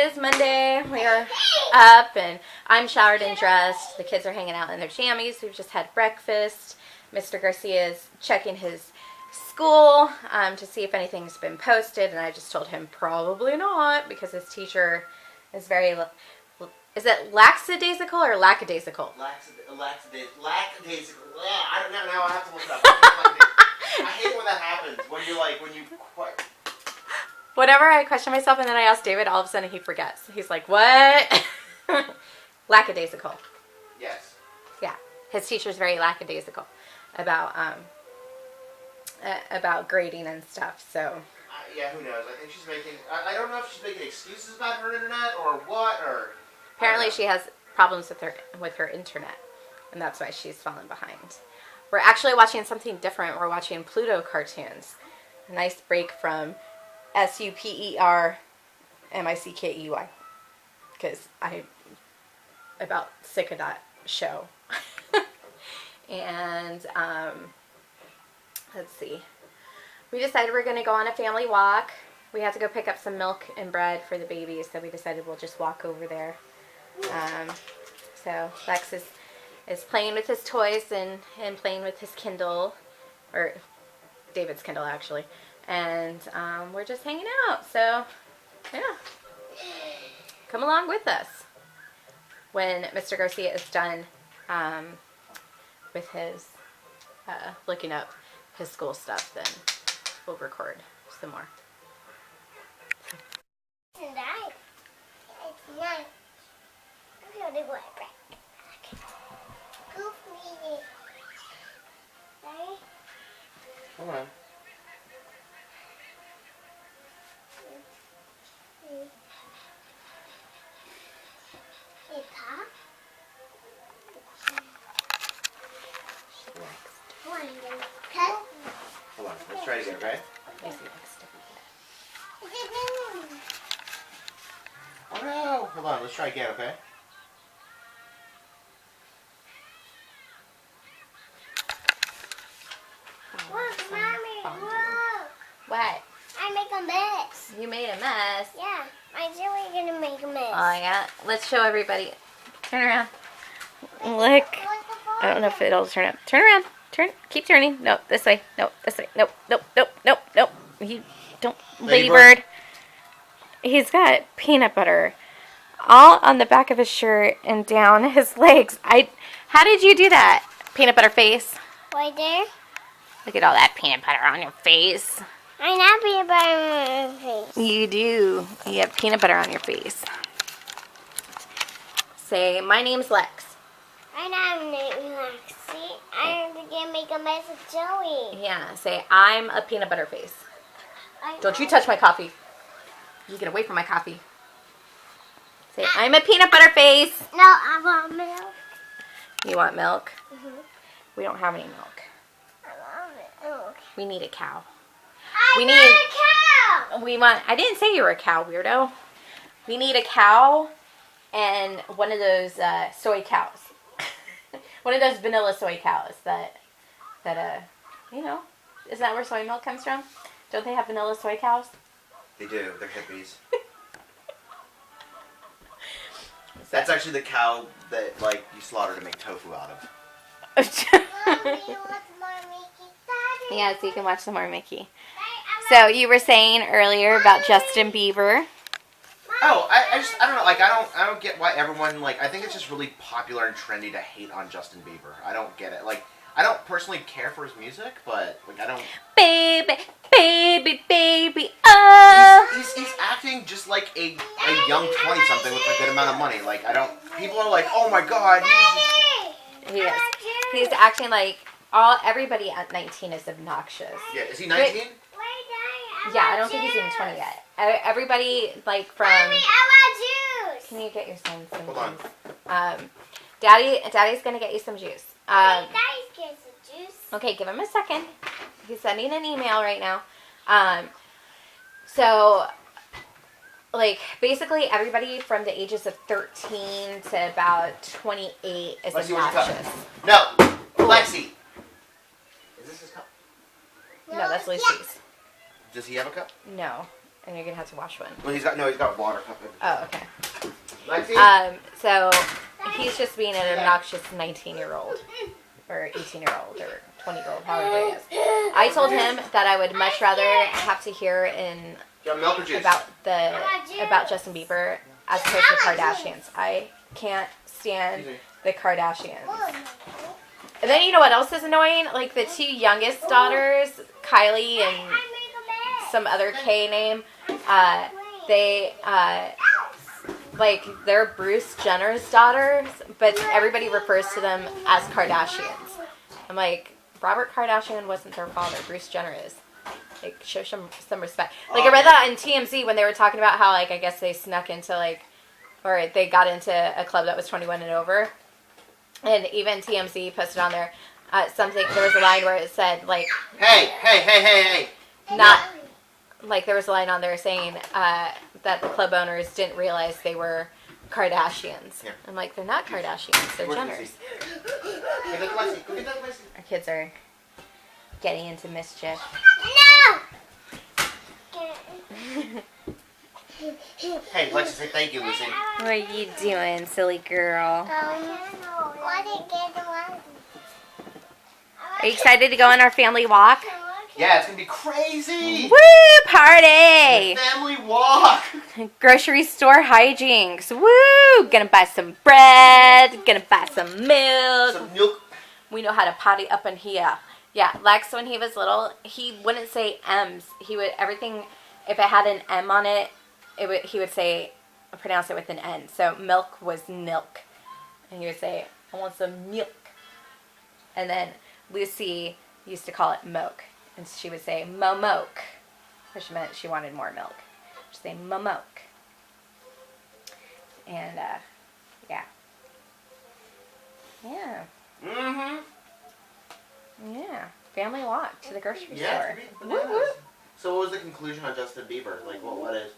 is Monday. We are up and I'm showered and dressed. The kids are hanging out in their jammies. We've just had breakfast. Mr. Garcia is checking his school to see if anything's been posted, and I just told him probably not because his teacher is very, is it lackadaisical or lackadaisical? Lackadaisical. Yeah, I don't know. Now I have to look it up. I hate when that happens. When you Whenever I question myself and then I ask David, all of a sudden he forgets. He's like, what? Lackadaisical. Yes. Yeah. His teacher's very lackadaisical about grading and stuff, so. Yeah, who knows? I think she's making, I don't know if she's making excuses about her internet or what, or. Apparently she has problems with her internet, and that's why she's fallen behind. We're actually watching something different. We're watching Pluto cartoons. A nice break from SUPERMICKEY, because I'm about sick of that show. And let's see. We decided we're going to go on a family walk. We had to go pick up some milk and bread for the babies, so we decided we'll just walk over there. So Lex is playing with his toys and playing with his Kindle, or David's Kindle actually. And we're just hanging out, so yeah, come along with us. When Mr. Garcia is done with his looking up his school stuff, then we'll record some more. It's nice. It's nice. I'm going to go back. Goof me. Ready? Hold on. Hold on. Let's try it again, okay? Oh no! Hold on. Let's try again, okay? Look, Mommy, look. What? I make a mess. You made a mess. Yeah, I said we're going to make a mess. Oh yeah. Let's show everybody. Turn around. Look. I don't know if it'll turn up. Turn around. Turn. Keep turning. No, this way. No, this way. Nope. Nope. Nope. Nope. Nope. You don't. Ladybird. He's got peanut butter all on the back of his shirt and down his legs. How did you do that? Peanut butter face. Right there. Look at all that peanut butter on your face. I have peanut butter on my face. You do. You have peanut butter on your face. Say, my name's Lex. I know Lexi. I'm going to make a mess of Joey. Yeah, say, I'm a peanut butter face. Don't you touch my coffee. You get away from my coffee. Say, I'm a peanut butter face. No, I want milk. You want milk? Mm-hmm. We don't have any milk. I want milk. We need a cow. I want a cow. I didn't say you were a cow, weirdo. We need a cow and one of those soy cows. One of those vanilla soy cows that you know, isn't that where soy milk comes from? Don't they have vanilla soy cows? They do. They're hippies. That's actually the cow that, like, you slaughter to make tofu out of. Mommy, you want more Mickey? Daddy? Yeah, so you can watch some more Mickey. So you were saying earlier about Justin Bieber. Oh, I don't know, like, I don't get why everyone, like, I think it's just really popular and trendy to hate on Justin Bieber. I don't get it. Like, I don't personally care for his music, but, like, I don't... Baby, baby, baby, oh! He's acting just like a young 20-something with a good amount of money. Like, I don't... People are like, oh my god, He is. He's acting like everybody at 19 is obnoxious. Yeah, is he 19? Yeah, I don't think he's even 20 yet. Everybody, like, from... Mommy, I want juice. Can you get your son some Hold on. juice? Daddy's going to get you some juice. Daddy's getting some juice. Okay, give him a second. He's sending an email right now. So, like, basically everybody from the ages of 13 to about 28 is obnoxious. No! Lexi! Is this his cup? No, that's Lucy's. Does he have a cup? No. and you're gonna have to wash one. Well, he's got water cup in. Oh, okay. Lexi? So he's just being an obnoxious 19-year-old, or 18-year-old, or 20-year-old, however it is. I told him that I would much rather have to hear Milk or juice? about Justin Bieber as opposed to Kardashians. I can't stand the Kardashians. And then you know what else is annoying? Like the two youngest daughters, Kylie and some other K name, they're Bruce Jenner's daughters, but everybody refers to them as Kardashians. I'm like, Robert Kardashian wasn't their father. Bruce Jenner is. Like, show some respect. Like, I read that on TMZ when they were talking about how, like, I guess they snuck into, like, or they got into a club that was 21 and over. And even TMZ posted on there something, there was a line where it said, like... Hey. Not... Like, there was a line on there saying that the club owners didn't realize they were Kardashians. Yeah. I'm like, they're not Kardashians. They're Jenners. Our kids are getting into mischief. No! Hey, Lexi, say thank you, Lucy. What are you doing, silly girl? Are you excited to go on our family walk? Yeah, it's gonna be crazy. Woo! Party! Family walk. Grocery store hijinks. Woo! Gonna buy some bread. Gonna buy some milk. Some milk. We know how to potty up in here. Yeah, Lex, when he was little, he wouldn't say M's. He would, everything, if it had an M on it, he would say, pronounce it with an N. So milk was milk. And he would say, I want some milk. And then Lucy used to call it moke. And she would say, mo-moke. Which meant she wanted more milk. She'd say, mo-moke. And, yeah. Yeah. Mm-hmm. Yeah. Family walk to the grocery Yeah, store. woo woo. So what was the conclusion on Justin Bieber? Like, what is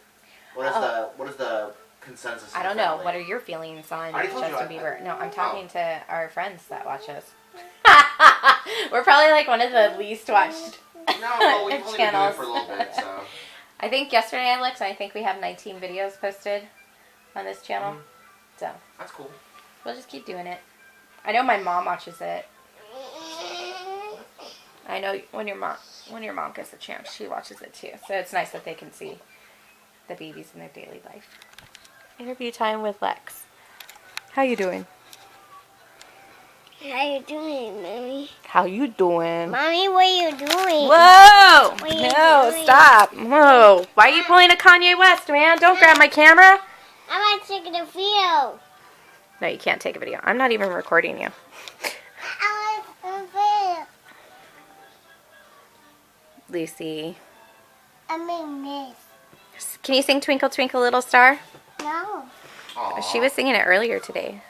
the consensus? I don't know. What are your feelings on I already told you Justin Bieber? No, I'm talking Oh. to our friends that watch us. We're probably like one of the least watched No, well, we've only been doing it channels. for a little bit, so. I think yesterday I looked, and I think we have 19 videos posted on this channel. Mhm. So That's cool. we'll just keep doing it. I know my mom watches it. I know when your mom gets a chance, she watches it too. So it's nice that they can see the babies in their daily life. Interview time with Lex. How you doing? How you doing, Mommy? How you doing? Mommy, what are you doing? Whoa! What are you No, doing? stop. Whoa. Why are you pulling a Kanye West, man? Don't grab my camera. I'm not taking a video. No, you can't take a video. I'm not even recording you. I want a video. Lucy. I mean this. Can you sing Twinkle Twinkle Little Star? No. Aww. She was singing it earlier today.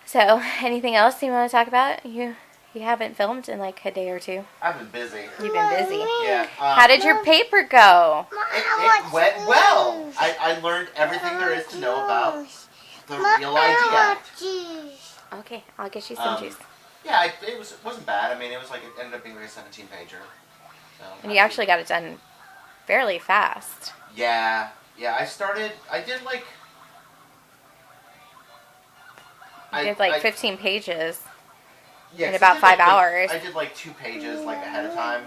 So, anything else you want to talk about? You haven't filmed in like a day or two. I've been busy. You've been busy. Yeah. How did your paper go? It went well. I learned everything there is to know about the Real ID Act. Okay, I'll get you some juice. Yeah, it wasn't bad. I mean, it ended up being like a 17-pager. So, And you actually got it done fairly fast. Yeah, I did like... You did like 15 pages. Yeah, in 'cause about I did, 5 like, hours. I did like 2 pages like ahead of time.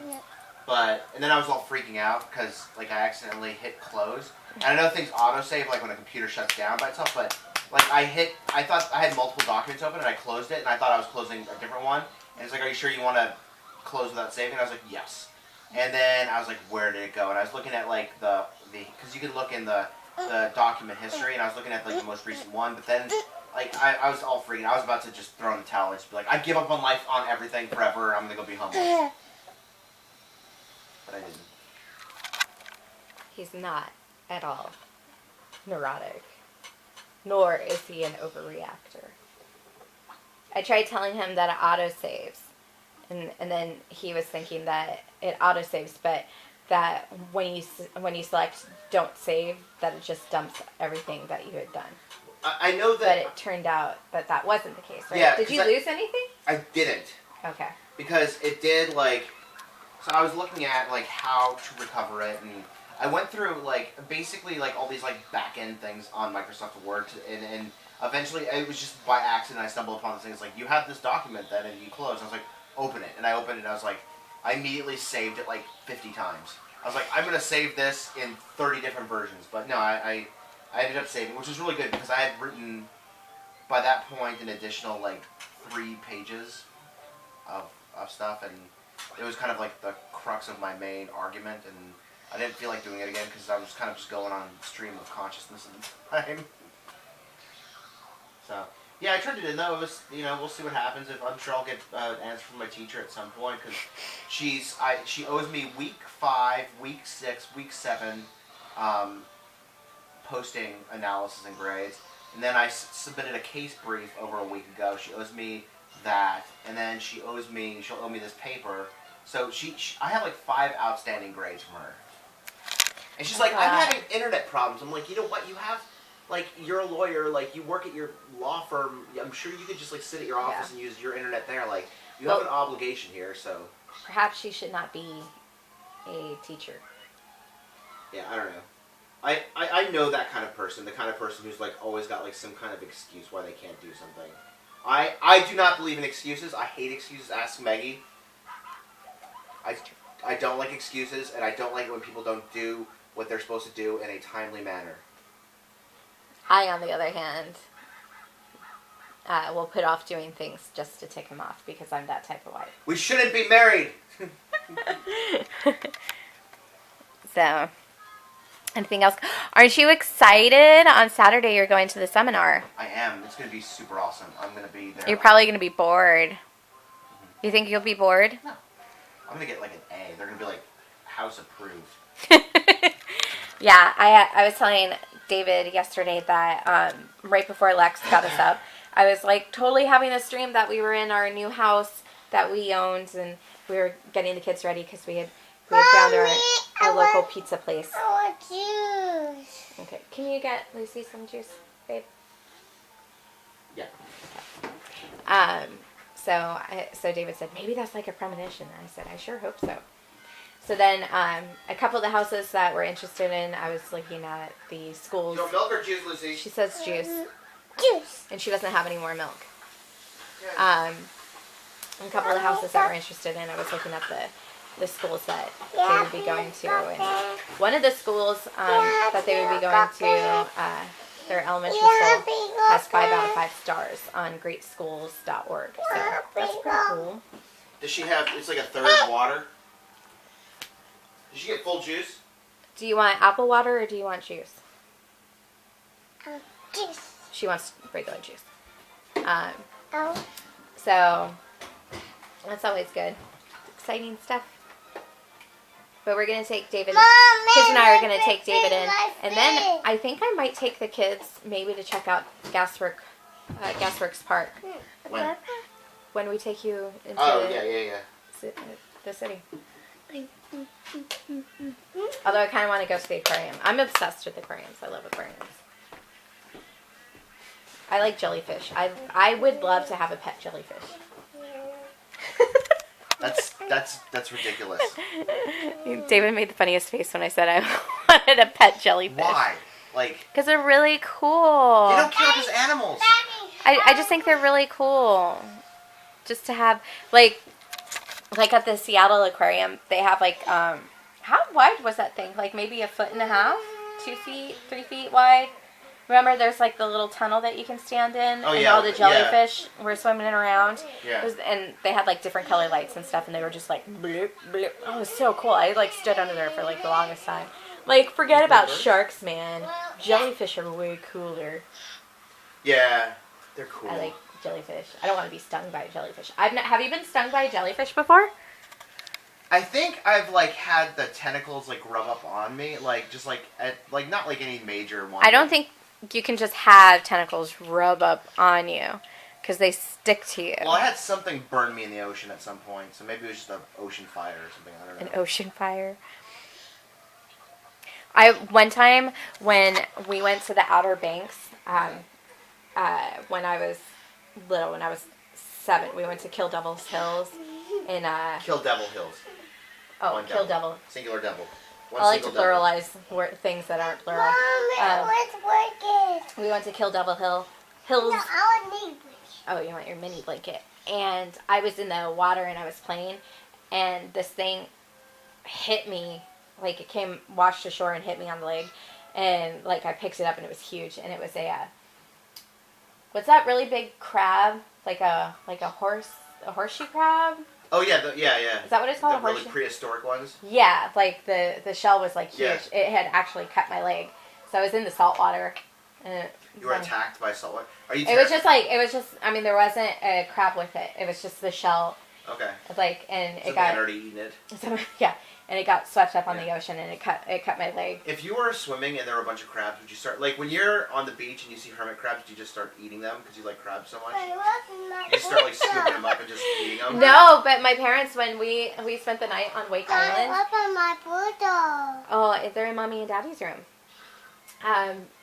And then I was all freaking out because like I accidentally hit close. And I know things autosave like when a computer shuts down by itself, but like I thought I had multiple documents open and I closed it and I thought I was closing a different one. And it's like, are you sure you want to close without saving? And I was like, yes. And then I was like, where did it go? And I was looking at like because you can look in the document history, and I was looking at like the most recent one, but then like I was all freaking. I was about to just throw in the towel and just be like, I give up on life, on everything forever. I'm gonna go be homeless. But I didn't. He's not at all neurotic, nor is he an overreactor. I tried telling him that it autosaves, and then he was thinking that it autosaves, but that when you select don't save, that it just dumps everything that you had done. I know that. But it turned out that wasn't the case, right? Yeah, Did you lose anything? I didn't. Okay. Because it did like. So I was looking at like how to recover it, and I went through like basically like all these like back end things on Microsoft Word, and eventually it was just by accident I stumbled upon this thing. It's like you have this document then, and you close. I was like, open it, and I opened it. and I was like, I immediately saved it like 50 times. I was like, I'm gonna save this in 30 different versions, but no, I ended up saving, which was really good because I had written by that point an additional like 3 pages of stuff, and it was kind of like the crux of my main argument, and I didn't feel like doing it again because I was kind of just going on stream of consciousness at the time. So yeah, I turned it in though. It was, we'll see what happens. I'm sure I'll get an answer from my teacher at some point because she owes me week 5, week 6, week 7 posting analysis and grades, and then I submitted a case brief over a week ago. She owes me that, and then she'll owe me this paper. So I have like 5 outstanding grades from her, and she's like, I'm having internet problems. I'm like, you know what? You have, like, you're a lawyer, like, you work at your law firm. I'm sure you could just like sit at your office and use your internet there. Like, you have an obligation here. So perhaps she should not be a teacher. Yeah, I don't know. I know that kind of person, the kind of person who's like always got like some kind of excuse why they can't do something. I do not believe in excuses. I hate excuses. Ask Maggie. I don't like excuses, and I don't like it when people don't do what they're supposed to do in a timely manner. I, on the other hand, will put off doing things just to tick him off because I'm that type of wife. We shouldn't be married! So, anything else? Aren't you excited? On Saturday you're going to the seminar. I am. It's going to be super awesome. I'm going to be there. You're probably going to be bored. Mm-hmm. You think you'll be bored? No. I'm going to get like an A. They're going to be like house approved. Yeah, I was telling David yesterday that right before Lex got us up, I was like totally having this dream that we were in our new house that we owned, and we were getting the kids ready because we had found our local pizza place. I want juice. Okay, can you get Lucy some juice, babe? Yeah. So David said, maybe that's like a premonition. And I said, I sure hope so. So then a couple of the houses that we're interested in, I was looking at the schools. So milk or juice, Lucy? She says juice. Juice. And she doesn't have any more milk. A couple of the houses that we're interested in, I was looking at the schools that they would be going to. And one of the schools that they would be going to, their elementary school, has 5 out of 5 stars on greatschools.org. So that's pretty cool. Does she have, it's like a third water? Did she get full juice? Do you want apple water or do you want juice? Juice. She wants regular juice. Oh. So that's always good. Exciting stuff. But we're going to take David. Kids and I are going to take David in. And then I think I might take the kids maybe to check out Gasworks Park. When? When we take you into the city. Although I kind of want to go to the aquarium. I'm obsessed with aquariums. I love aquariums. I like jellyfish. I would love to have a pet jellyfish. That's ridiculous. David made the funniest face when I said I wanted a pet jellyfish. Why? Like, because they're really cool. They don't count as animals. I just think they're really cool. Just to have, like at the Seattle Aquarium, they have like, how wide was that thing? Like maybe 1.5 feet, 2 feet, 3 feet wide. Remember, there's like the little tunnel that you can stand in, and all the jellyfish were swimming around. Yeah. And they had like different color lights and stuff, and they were just like, bloop, bloop. Oh, it was so cool. I like stood under there for like the longest time. Like, forget about sharks, man. Jellyfish are way cooler. Yeah, they're cool. I like jellyfish. I don't want to be stung by a jellyfish. Have you been stung by a jellyfish before? I think I've like had the tentacles like rub up on me, like just like not like any major one. I don't think you can just have tentacles rub up on you because they stick to you. Well, I had something burn me in the ocean at some point, so maybe it was just an ocean fire or something. I don't know. An ocean fire. One time when we went to the Outer Banks, when I was little, when I was 7, we went to Kill Devil's Hills in Kill Devil Hills. Oh, One Kill Devil. Singular devil. I like to pluralize things that aren't plural. Mom, let's work it. We went to Kill Devil Hills. No, I want me. Oh, you want your mini blanket. And I was in the water and I was playing, and this thing hit me, like it washed ashore and hit me on the leg, and like I picked it up and it was huge, and it was what's that really big crab? Like a horseshoe crab? Oh yeah, yeah. Is that what it's called? The really prehistoric ones. Yeah, like the shell was like huge. Yeah. It had actually cut my leg, so I was in the salt water. And you were attacked by saltwater? Are you? It was just. I mean, there wasn't a crab with it. It was just the shell. Okay. Like, and it got already eaten it. So, yeah, and it got swept up on the ocean, and it cut my leg. If you were swimming and there were a bunch of crabs, would you start like when you're on the beach and you see hermit crabs? Do you just start eating them because you like crabs so much? You start like scooping them up and just eating them. No, but my parents, when we spent the night on Wake Island. Open my photo. Oh, they're in Mommy and Daddy's room.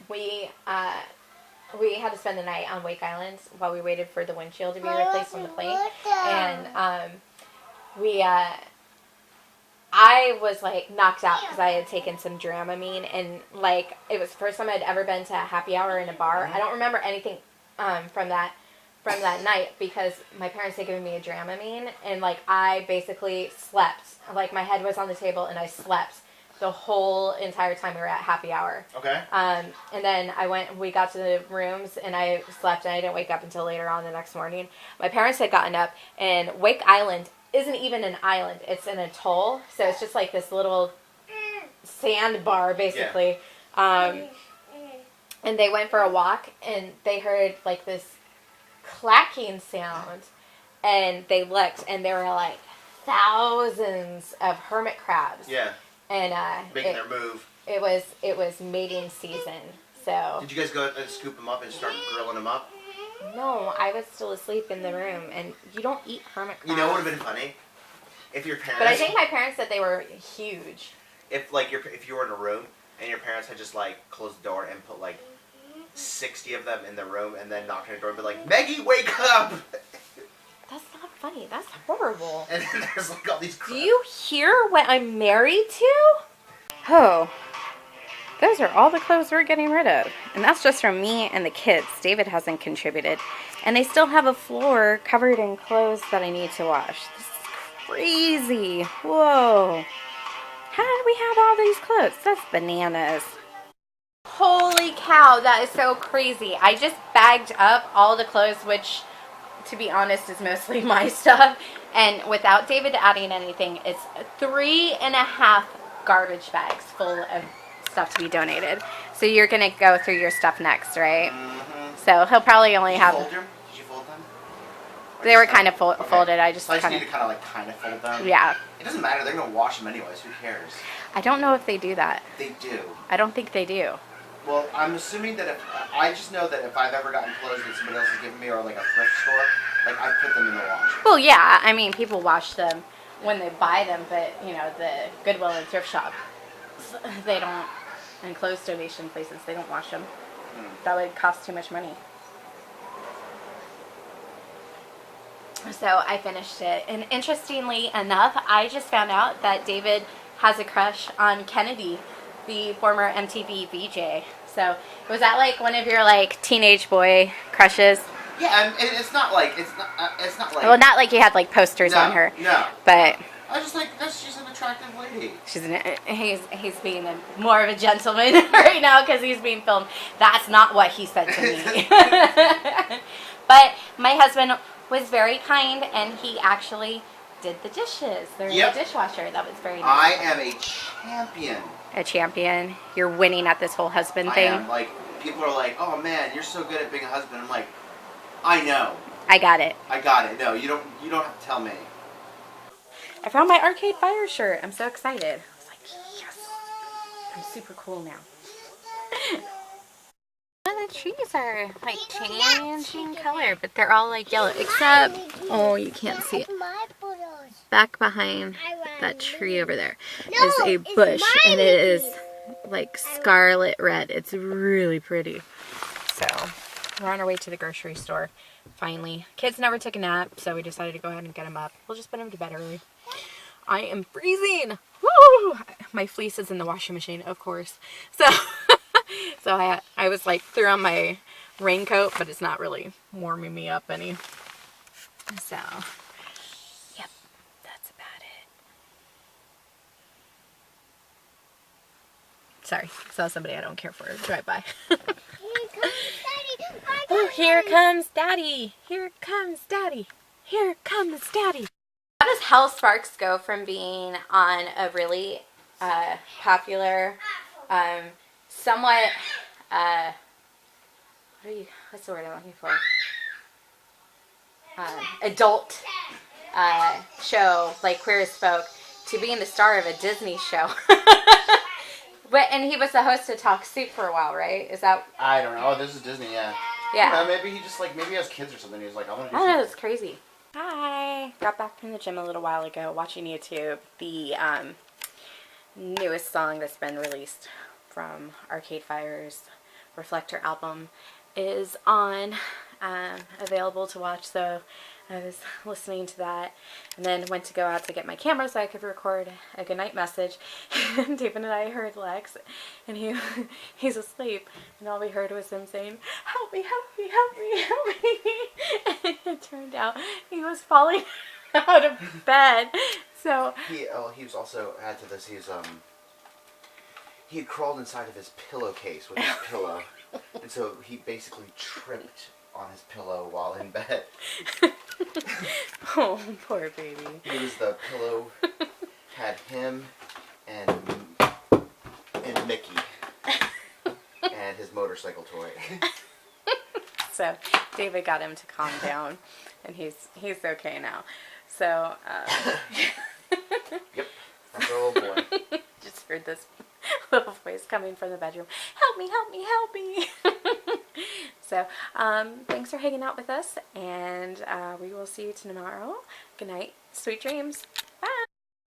We had to spend the night on Wake Island while we waited for the windshield to be replaced on the plane. And I was like knocked out because I had taken some Dramamine, and like it was the first time I'd ever been to a happy hour in a bar. I don't remember anything from that night because my parents had given me a Dramamine, and like I basically slept. Like my head was on the table and I slept the whole entire time we were at happy hour. Okay. And then we got to the rooms and I slept, and I didn't wake up until later on the next morning. My parents had gotten up, and Wake Island isn't even an island. It's an atoll. So it's just like this little sandbar basically. Yeah. And they went for a walk, and they heard like this clacking sound, and they looked, and there were like thousands of hermit crabs. Yeah. And making their move. It was mating season. So did you guys go and scoop them up and start grilling them up? No, I was still asleep in the room, and you don't eat hermit crabs. You know what would have been funny? If your parents. But I think my parents said they were huge. If you were in a room and your parents had just like closed the door and put like 60 of them in the room and then knocked on the door and be like, Maggie, wake up! That's not funny. That's horrible. And then there's like all these crabs. Do you hear what I'm married to? Oh. Those are all the clothes we're getting rid of. And that's just from me and the kids. David hasn't contributed. And I still have a floor covered in clothes that I need to wash. This is crazy. Whoa. How did we have all these clothes? That's bananas. Holy cow, that is so crazy. I just bagged up all the clothes, which, to be honest, is mostly my stuff. And without David adding anything, it's 3.5 garbage bags full of stuff to be donated. So you're going to go through your stuff next, right? Mm-hmm. So he'll probably only have... Did you fold them? They were kind of folded. I just need to kind of fold them. Yeah. It doesn't matter. They're going to wash them anyways. Who cares? I don't know if they do that. They do. I don't think they do. Well, I'm assuming that I just know that if I've ever gotten clothes that somebody else has given me, or like a thrift store, like I put them in the washer. Well, yeah. I mean, people wash them when they buy them, but, you know, the Goodwill and thrift shop, they don't, and clothes donation places, they don't wash them. That would cost too much money. So I finished it, and interestingly enough, I just found out that David has a crush on Kennedy, the former MTV VJ. So was that like one of your like teenage boy crushes? Yeah, it's not like Well, not like you had like posters on her. No. But I just like she's an attractive lady. He's being more of a gentleman right now because he's being filmed. That's not what he said to me. But my husband was very kind, and he actually did the dishes. They're in the dishwasher. That was very nice. I am a champion. A champion. You're winning at this whole husband thing. I am. Like, people are like, "Oh man, you're so good at being a husband." I'm like, I know. I got it. I got it. No, you don't have to tell me. I found my Arcade Fire shirt. I'm so excited. I was like, yes. I'm super cool now. The trees are like changing color, but they're all like yellow, except, oh, you can't see it. Back behind that tree over there is a bush, and it is like scarlet red. It's really pretty. So we're on our way to the grocery store finally. Kids never took a nap, so we decided to go ahead and get them up. We'll just put them to bed early. I am freezing. Woo! Woo! My fleece is in the washing machine, of course. So, so I was like threw on my raincoat, but it's not really warming me up any. So, yep, that's about it. Sorry, saw somebody I don't care for drive by. Oh, here comes Daddy. Here comes Daddy. Here comes Daddy. How does Hell Sparks go from being on a really popular, somewhat, what's the word I'm looking for? Adult show like Queer as Folk to being the star of a Disney show? But and he was the host of Talk Soup for a while, right? Is that? I don't know. Oh, this is Disney, yeah. Yeah. Maybe he just like maybe he has kids or something. He's like, I want to do I don't know. something. It's crazy. Hi. Got back from the gym a little while ago, watching YouTube. The newest song that's been released from Arcade Fire's Reflector album is on, available to watch. So I was listening to that, and then went to go out to get my camera so I could record a goodnight message. And David and I heard Lex, and he's asleep, and all we heard was him saying, "Help me, help me, help me, help me!" And it turned out he was falling out of bed. So He was also, add to this, he had crawled inside of his pillowcase with his pillow, and so he basically tripped on his pillow while in bed. Oh, poor baby. It was the pillow had him and Mickey and his motorcycle toy. So David got him to calm down, and he's okay now. So Yep, that's our old boy. just heard this little voice coming from the bedroom. Help me, help me, help me. So thanks for hanging out with us, and we will see you tomorrow. Good night. Sweet dreams.